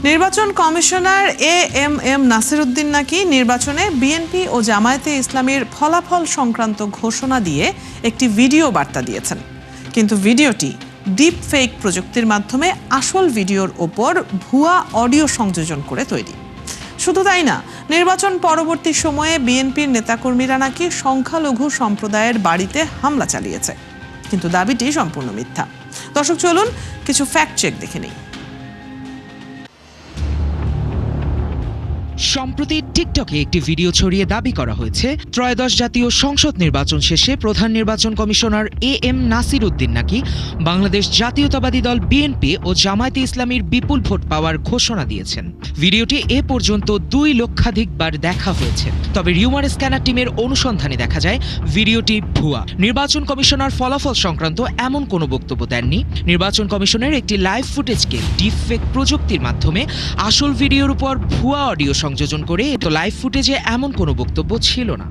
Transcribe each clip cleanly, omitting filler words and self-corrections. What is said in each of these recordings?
নির্বাচন commissioner AMM Nasiruddin নাকি নির্বাচনে বিএনপি ও জামায়াতে ইসলামীর ফলাফল সংক্রান্ত ঘোষণা দিয়ে একটি ভিডিও বার্তা দিয়েছেন, কিন্তু ভিডিওটি ডিপ ফেক প্রযুক্তির মাধ্যমে আসল ভিডিওর ওপর ভুয়া অডিও সংযোজন করে তৈরি। শুধু তাই না, নির্বাচন পরবর্তী সময়ে বিএনপির নেতাকর্মীরা নাকি সংখ্যালঘু সম্প্রদায়ের বাড়িতে হামলা চালিয়েছে, কিন্তু দাবিটি সম্পূর্ণ মিথ্যা। দর্শক, চলুন কিছু ফ্যাক্ট চেক দেখে নিই। সম্প্রতি টিকটকে একটি ভিডিও ছড়িয়ে দাবি করা হয়েছে ত্রয়োদশ জাতীয় সংসদ নির্বাচন শেষে প্রধান নির্বাচন কমিশনার এএম নাসিরউদ্দিন নাকি বাংলাদেশ জাতীয়তাবাদী দল বিএনপি ও জামায়াতে ইসলামীর বিপুল ভোট পাওয়ার ঘোষণা দিয়েছেন। ভিডিওটি এ পর্যন্ত 2 লক্ষাধিক বার দেখা হয়েছে, তবে রিউমার স্ক্যানার টিমের অনুসন্ধানে দেখা যায় ভিডিওটি ভুয়া। নির্বাচন কমিশনার ফলাফল সংক্রান্ত এমন কোনো বক্তব্য দেননি। নির্বাচন কমিশনের একটি লাইভ ফুটেজকে ডিপফেক প্রযুক্তির মাধ্যমে আসল ভিডিওর উপর ভুয়া অডিও সংযোজন করে লাইভ ফুটেজে এমন কোনো বক্তব্য ছিল না।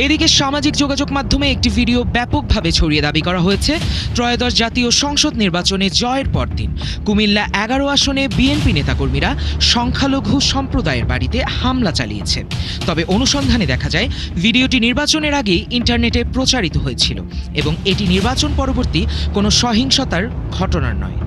এদিকে সামাজিক যোগাযোগ মাধ্যমে একটি ভিডিও ব্যাপকভাবে ছড়িয়ে দাবি করা হয়েছে ত্রয়োদশ জাতীয় সংসদ নির্বাচনে জয়ের পরদিন কুমিল্লা 11 আসনে বিএনপি নেতাকর্মীরা সংখ্যালঘু সম্প্রদায়ের বাড়িতে হামলা চালিয়েছে। তবে অনুসন্ধানে দেখা যায় ভিডিওটি নির্বাচনের আগেই ইন্টারনেটে প্রচারিত হয়েছিল এবং এটি নির্বাচন পরবর্তী কোনো সহিংসতার ঘটনার নয়।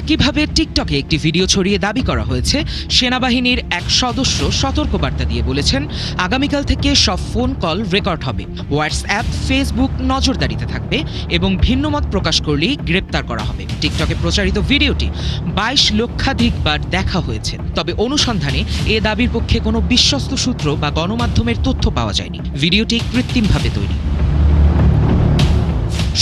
একইভাবে টিকটকে একটি ভিডিও ছড়িয়ে দাবি করা হয়েছে সেনাবাহিনীর এক সদস্য সতর্কবার্তা দিয়ে বলেছেন আগামীকাল থেকে সব ফোন কল রেকর্ড হবে, হোয়াটসঅ্যাপ, ফেসবুক নজরদারিতে থাকবে এবং ভিন্নমত প্রকাশ করলেই গ্রেপ্তার করা হবে। টিকটকে প্রচারিত ভিডিওটি 22 লক্ষাধিক বার দেখা হয়েছে, তবে অনুসন্ধানে এ দাবির পক্ষে কোনো বিশ্বস্ত সূত্র বা গণমাধ্যমের তথ্য পাওয়া যায়নি। ভিডিওটি কৃত্রিমভাবে তৈরি।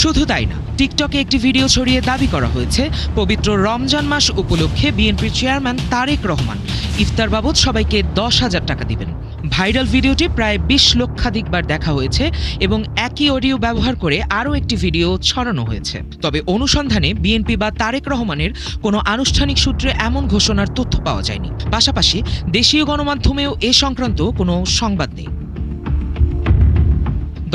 শুধু তাই না, টিকটকে একটি ভিডিও ছড়িয়ে দাবি করা হয়েছে পবিত্র রমজান মাস উপলক্ষে বিএনপির চেয়ারম্যান তারেক রহমান ইফতার বাবদ সবাইকে 10,000 টাকা দিবেন। ভাইরাল ভিডিওটি প্রায় 20 লক্ষাধিক বার দেখা হয়েছে এবং একই অডিও ব্যবহার করে আরও একটি ভিডিও ছড়ানো হয়েছে। তবে অনুসন্ধানে বিএনপি বা তারেক রহমানের কোনো আনুষ্ঠানিক সূত্রে এমন ঘোষণার তথ্য পাওয়া যায়নি। পাশাপাশি দেশীয় গণমাধ্যমেও এ সংক্রান্ত কোনো সংবাদ নেই।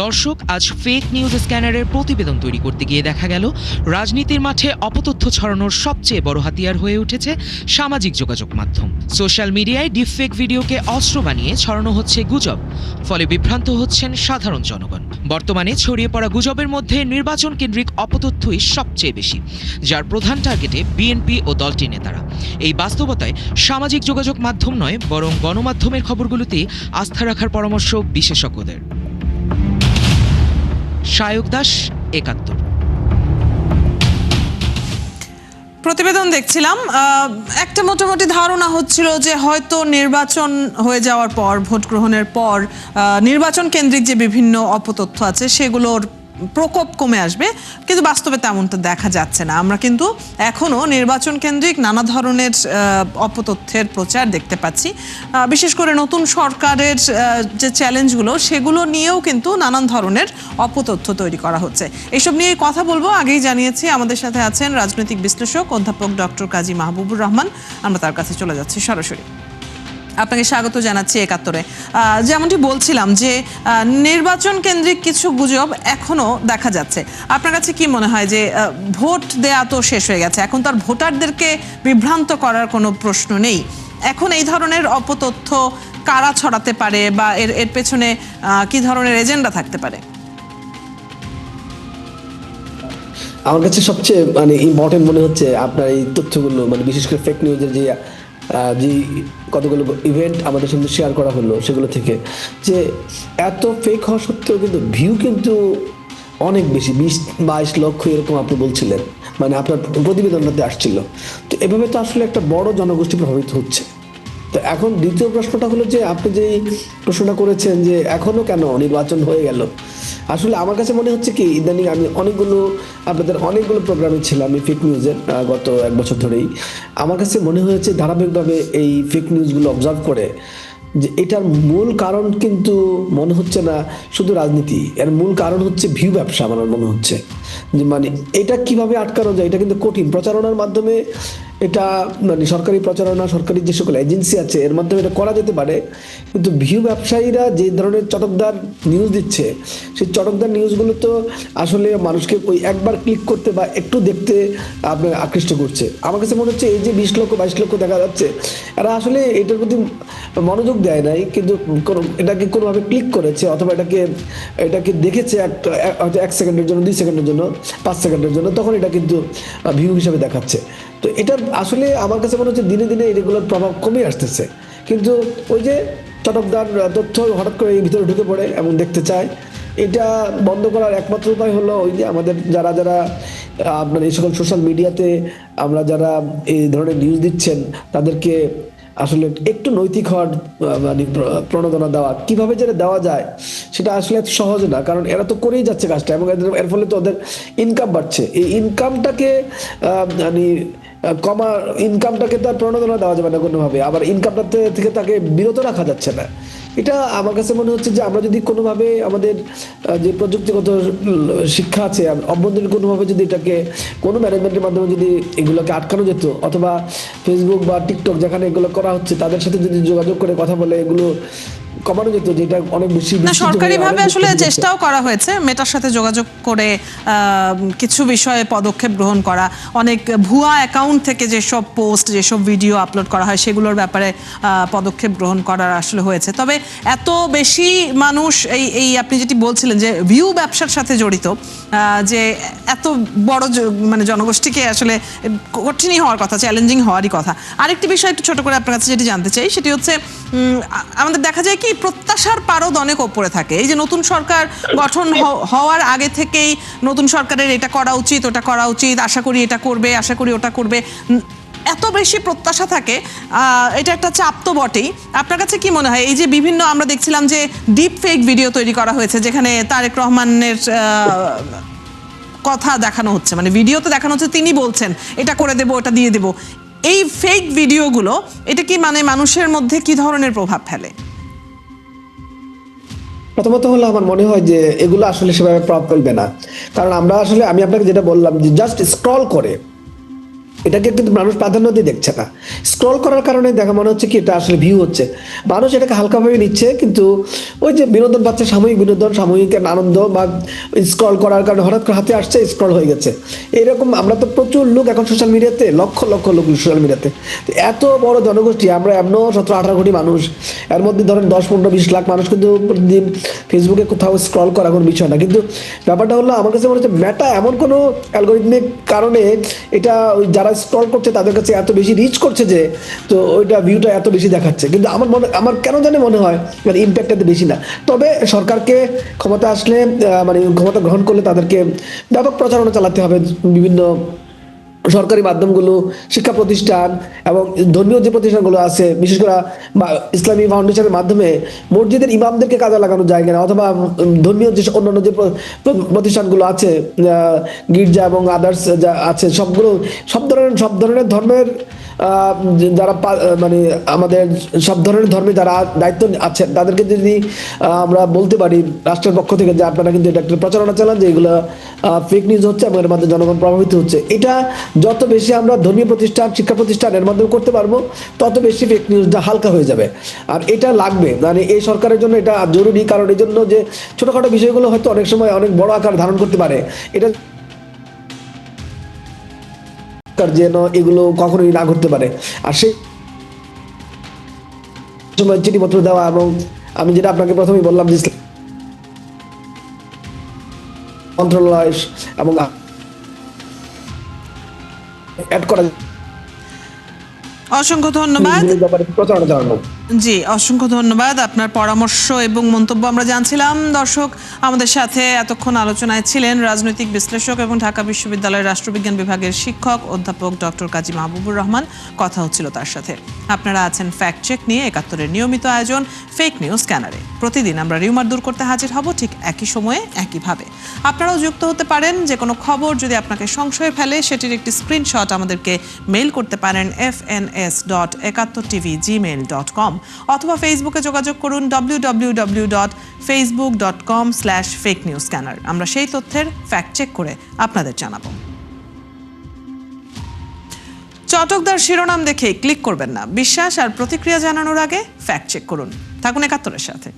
দর্শক, আজ ফেক নিউজ স্ক্যানারের প্রতিবেদন তৈরি করতে গিয়ে দেখা গেল রাজনীতির মাঠে অপতথ্য ছড়ানোর সবচেয়ে বড় হাতিয়ার হয়ে উঠেছে সামাজিক যোগাযোগ মাধ্যম। সোশ্যাল মিডিয়ায় ডিপফেক ভিডিওকে অস্ত্র বানিয়ে ছড়ানো হচ্ছে গুজব, ফলে বিভ্রান্ত হচ্ছেন সাধারণ জনগণ। বর্তমানে ছড়িয়ে পড়া গুজবের মধ্যে নির্বাচন কেন্দ্রিক অপতথ্যই সবচেয়ে বেশি, যার প্রধান টার্গেটে বিএনপি ও দলটির নেতারা। এই বাস্তবতায় সামাজিক যোগাযোগ মাধ্যম নয়, বরং গণমাধ্যমের খবরগুলোতেই আস্থা রাখার পরামর্শ বিশেষজ্ঞদের। শায়ক দাস, 71। প্রতিবেদন দেখছিলাম, একটা মোটামুটি ধারণা হচ্ছিল যে হয়তো নির্বাচন হয়ে যাওয়ার পর, ভোট গ্রহণের পর নির্বাচন কেন্দ্রিক যে বিভিন্ন অপতথ্য আছে সেগুলোর প্রকোপ কমে আসবে, কিন্তু বাস্তবে তেমনটা দেখা যাচ্ছে না। আমরা কিন্তু এখনও নির্বাচন কেন্দ্রিক নানা ধরনের অপতথ্যের প্রচার দেখতে পাচ্ছি। বিশেষ করে নতুন সরকারের যে চ্যালেঞ্জগুলো সেগুলো নিয়েও কিন্তু নানান ধরনের অপতথ্য তৈরি করা হচ্ছে। এসব নিয়ে কথা বলবো। আগেই জানিয়েছি আমাদের সাথে আছেন রাজনৈতিক বিশ্লেষক অধ্যাপক ডক্টর কাজী মাহবুবুর রহমান। আমরা তার কাছে চলে যাচ্ছি সরাসরি। আপনাকে স্বাগত জানাচ্ছি 71-এ। যেমনটি বলছিলাম যে নির্বাচন কেন্দ্রিক কিছু গুজব এখনো দেখা যাচ্ছে। আপনার কাছে কি মনে হয় যে ভোট দেয়া তো শেষ হয়ে গেছে, এখন তো আর ভোটারদেরকে বিভ্রান্ত করার কোনো প্রশ্ন নেই, এখন এই ধরনের অপতথ্য কারা ছড়াতে পারে বা এর পেছনে কি ধরনের এজেন্ডা থাকতে পারে? আমার কাছে সবচেয়ে ইম্পর্টেন্ট মনে হচ্ছে আপনার এই তথ্যগুলো, বিশেষ করে ফেক নিউজের যে কতগুলো ইভেন্ট আমাদের সঙ্গে শেয়ার করা হলো সেগুলো থেকে, যে এত ফেক হওয়া সত্ত্বেও কিন্তু ভিউ কিন্তু অনেক বেশি, 20-22 লক্ষ এরকম আপনি বলছিলেন, আপনার প্রতিবেদনটাতে আসছিল। তো এভাবে তো আসলে একটা বড় জনগোষ্ঠী প্রভাবিত হচ্ছে। তো এখন দ্বিতীয় প্রশ্নটা হলো যে আপনি যেই প্রশ্নটা করেছেন যে এখনো কেন নির্বাচন হয়ে গেল, আসলে আমার কাছে মনে হচ্ছে কি ইদানিং আমি আপনাদের অনেকগুলো প্রোগ্রামে ছিলাম এই ফেক নিউজের গত 1 বছর ধরেই। আমার কাছে মনে হয়েছে ধারাবাহিকভাবে এই ফেক নিউজগুলো অবজার্ভ করে যে এটার মূল কারণ কিন্তু মনে হচ্ছে না শুধু রাজনীতি, এর মূল কারণ হচ্ছে ভিউ ব্যবসা। আমার মনে হচ্ছে যে এটা কিভাবে আটকানো যায়, এটা কিন্তু কঠিন। প্রচারণার মাধ্যমে এটা মানে সরকারি প্রচারণা, সরকারি যে সকল এজেন্সি আছে এর মাধ্যমে এটা করা যেতে পারে, কিন্তু ভিউ ব্যবসায়ীরা যে ধরনের চটকদার নিউজ দিচ্ছে, সেই চটকদার নিউজগুলো তো আসলে মানুষকে ওই একবার ক্লিক করতে বা একটু দেখতে আপনার আকৃষ্ট করছে। আমার কাছে মনে হচ্ছে এই যে 20 লক্ষ 22 লক্ষ দেখা যাচ্ছে, এরা আসলে এটার প্রতি মনোযোগ দেয় নাই, কিন্তু এটাকে কোনোভাবে ক্লিক করেছে অথবা এটাকে দেখেছে হয়তো 1 সেকেন্ডের জন্য, 2 সেকেন্ডের জন্য, 5 সেকেন্ডের জন্য, তখন এটা কিন্তু ভিউ হিসাবে দেখাচ্ছে। তো এটা আসলে আমার কাছে মনে হচ্ছে দিনে দিনে এগুলোর প্রভাব কমে আসতেছে, কিন্তু ওই যে চটকদার তথ্য হঠাৎ করে ভিতরে ঢুকে পড়ে এবং দেখতে চায়। এটা বন্ধ করার একমাত্র উপায় হলো ওই যে আমাদের যারা যারা আপনার এই সকল সোশ্যাল মিডিয়াতে আমরা যারা এই ধরনের নিউজ দিচ্ছেন তাদেরকে আসলে একটু নৈতিক হওয়ার মানে প্রণোদনা দেওয়া। কিভাবে যেটা দেওয়া যায় সেটা আসলে এত সহজ না, কারণ এরা তো করেই যাচ্ছে কাজটা এবং এর ফলে তো ওদের ইনকাম বাড়ছে। এই ইনকামটাকে মানে ইনকামটাকে তার প্রণোদনা দেওয়া যাবে না কোনোভাবে, আবার ইনকামটা থেকে তাকে বিরত রাখা যাচ্ছে না। এটা আমার কাছে মনে হচ্ছে যে আমরা যদি কোনোভাবে আমাদের যে প্রযুক্তিগত শিক্ষা আছে অভ্যন্তরীণ কোনোভাবে যদি এটাকে কোনো ম্যানেজমেন্টের মাধ্যমে যদি এগুলোকে আটকানো যেত, অথবা ফেসবুক বা টিকটক যেখানে এগুলো করা হচ্ছে তাদের সাথে যদি যোগাযোগ করে কথা বলে এগুলো কমানো যেত, যেটা অনেক বেশি না, সরকারিভাবে আসলে চেষ্টাও করা হয়েছে মেটার সাথে যোগাযোগ করে কিছু বিষয়ে পদক্ষেপ গ্রহণ করা। অনেক ভুয়া অ্যাকাউন্ট থেকে যেসব পোস্ট, যেসব ভিডিও আপলোড করা হয় সেগুলোর ব্যাপারে পদক্ষেপ গ্রহণ করার আসলে হয়েছে। তবে এত বেশি মানুষ এই আপনি যেটি বলছিলেন যে ভিউ ব্যবসার সাথে জড়িত, যে এত বড় মানে জনগোষ্ঠীকে আসলে কঠিনই হওয়ার কথা, চ্যালেঞ্জিং হওয়ারই কথা। আরেকটি বিষয় একটু ছোট করে আপনার কাছে যেটি জানতে চাই সেটি হচ্ছে আমাদের দেখা যায় কি প্রত্যাশার পারদ অনেক ওপরে থাকে। এই যে নতুন সরকার গঠন হওয়ার আগে থেকেই নতুন সরকারের এটা করা উচিত, ওটা করা উচিত, আশা করি এটা করবে, আশা করি ওটা করবে, এত বেশি প্রত্যাশা থাকে, এটা একটা চাপ তো বটেই। আপনার কাছে কি মনে হয় এই যে বিভিন্ন আমরা দেখছিলাম যে ডিপ ফেক ভিডিও তৈরি করা হয়েছে যেখানে তারেক রহমানের কথা দেখানো হচ্ছে, মানে ভিডিওতে দেখানো হচ্ছে তিনি বলছেন এটা করে দেবো, এটা দিয়ে দেবো, এই ফেক ভিডিওগুলো এটা কি মানে মানুষের মধ্যে কি ধরনের প্রভাব ফেলে? প্রথমত হলো আমার মনে হয় যে এগুলো আসলে সেভাবে প্রভাব ফেলবে না, কারণ আমরা আসলে আমি আপনাকে যেটা বললাম যে জাস্ট স্ক্রল করে এটাকে কিন্তু মানুষ প্রাধান্য দিয়ে দেখছে না। স্ক্রল করার কারণে দেখা মনে হচ্ছে কি এটা আসলে ভিউ হচ্ছে, মানুষ এটাকে হালকাভাবে নিচ্ছে, কিন্তু ওই যে বিনোদন পাচ্ছে, সাময়িক বিনোদন, সাময়িক আনন্দ, বা স্ক্রল করার কারণে হঠাৎ করে হাতে আসছে স্ক্রল হয়ে গেছে। এরকম আমরা তো প্রচুর লোক এখন সোশ্যাল মিডিয়াতে, লক্ষ লক্ষ লোক সোশ্যাল মিডিয়াতে, এত বড় জনগোষ্ঠী, আমরা এমনও 17-18 কোটি মানুষ, এর মধ্যে ধরেন 10-15-20 লাখ মানুষ কিন্তু প্রতিদিন ফেসবুকে কোথাও স্ক্রল করা কোনো বিষয় না। কিন্তু ব্যাপারটা হলো আমার কাছে মনে হচ্ছে মেটা এমন কোনো অ্যালগোরিদমিক কারণে এটা ওই যারা স্ক্রল করছে তাদের কাছে এত বেশি রিচ করছে যে তো ওইটা ভিউটা এত বেশি দেখাচ্ছে। কিন্তু আমার কেন জানে মনে হয় মানে ইম্প্যাক্ট এত বেশি না। তবে সরকারকে ক্ষমতা আসলে মানে ক্ষমতা গ্রহণ করলে তাদেরকে ব্যাপক প্রচারণা চালাতে হবে, বিভিন্ন সরকারি মাধ্যমগুলো, শিক্ষা প্রতিষ্ঠান এবং ধর্মীয় যে প্রতিষ্ঠানগুলো আছে, বিশেষ করে ইসলামী ফাউন্ডেশনের মাধ্যমে মসজিদের ইমামদেরকে কাজে লাগানো যায় কিনা, অথবা ধর্মীয় যে অন্যান্য যে প্রতিষ্ঠানগুলো আছে, গির্জা এবং আদার্স যা আছে, সব ধরনের ধর্মের যারা মানে আমাদের সব ধরনের ধর্মে যারা দায়িত্ব আছেন তাদেরকে যদি আমরা বলতে পারি রাষ্ট্রের পক্ষ থেকে যে আপনারা কিন্তু এটা একটা প্রচারণা চালান যে এগুলো ফেক নিউজ হচ্ছে এবং এর মাধ্যমে জনগণ প্রভাবিত হচ্ছে, এটা যত বেশি আমরা ধর্মীয় প্রতিষ্ঠান, শিক্ষা প্রতিষ্ঠান এর মাধ্যমে করতে পারবো তত বেশি ফেক নিউজটা হালকা হয়ে যাবে। আর এটা লাগবে, মানে এই সরকারের জন্য এটা জরুরি, কারণ এই জন্য যে ছোটখাটো বিষয়গুলো হয়তো অনেক সময় অনেক বড় আকার ধারণ করতে পারে, এটা যেন এগুলো কখনোই না ঘটতে পারে। আর সেই সময় চিঠিপত্র দেওয়া, এবং আমি যেটা আপনাকে প্রথমেই বললাম যে মন্ত্রণালয় এবং অ্যাড করা, অসংখ্য ধন্যবাদ। প্রচারণা চালানো। জি, অসংখ্য ধন্যবাদ। আপনার পরামর্শ এবং মন্তব্য আমরা জানছিলাম। দর্শক, আমাদের সাথে এতক্ষণ আলোচনায় ছিলেন রাজনৈতিক বিশ্লেষক এবং ঢাকা বিশ্ববিদ্যালয়ের রাষ্ট্রবিজ্ঞান বিভাগের শিক্ষক অধ্যাপক ডক্টর কাজী মাহবুবুর রহমান। কথা হচ্ছিল তার সাথে। আপনারা আছেন ফ্যাক্ট চেক নিয়ে, ৭১-এর নিয়মিত আয়োজন ফেক নিউজ স্ক্যানারে। প্রতিদিন আমরা রিউমার দূর করতে হাজির হব ঠিক একই সময়ে একইভাবে। আপনারাও যুক্ত হতে পারেন। যে কোনো খবর যদি আপনাকে সংশয়ে ফেলে সেটির একটি স্ক্রিনশট আমাদেরকে মেইল করতে পারেন fns.71tv@gmail.com, অথবা ফেসবুকে যোগাযোগ করুন www.facebook.com/fakenewscanner। আমরা সেই তথ্যের ফ্যাক্ট চেক করে আপনাদের জানাবো। চটকদার শিরোনাম দেখে ক্লিক করবেন না। বিশ্বাস আর প্রতিক্রিয়া জানানোর আগে ফ্যাক্ট চেক করুন। থাকুন ৭১-এর সাথে।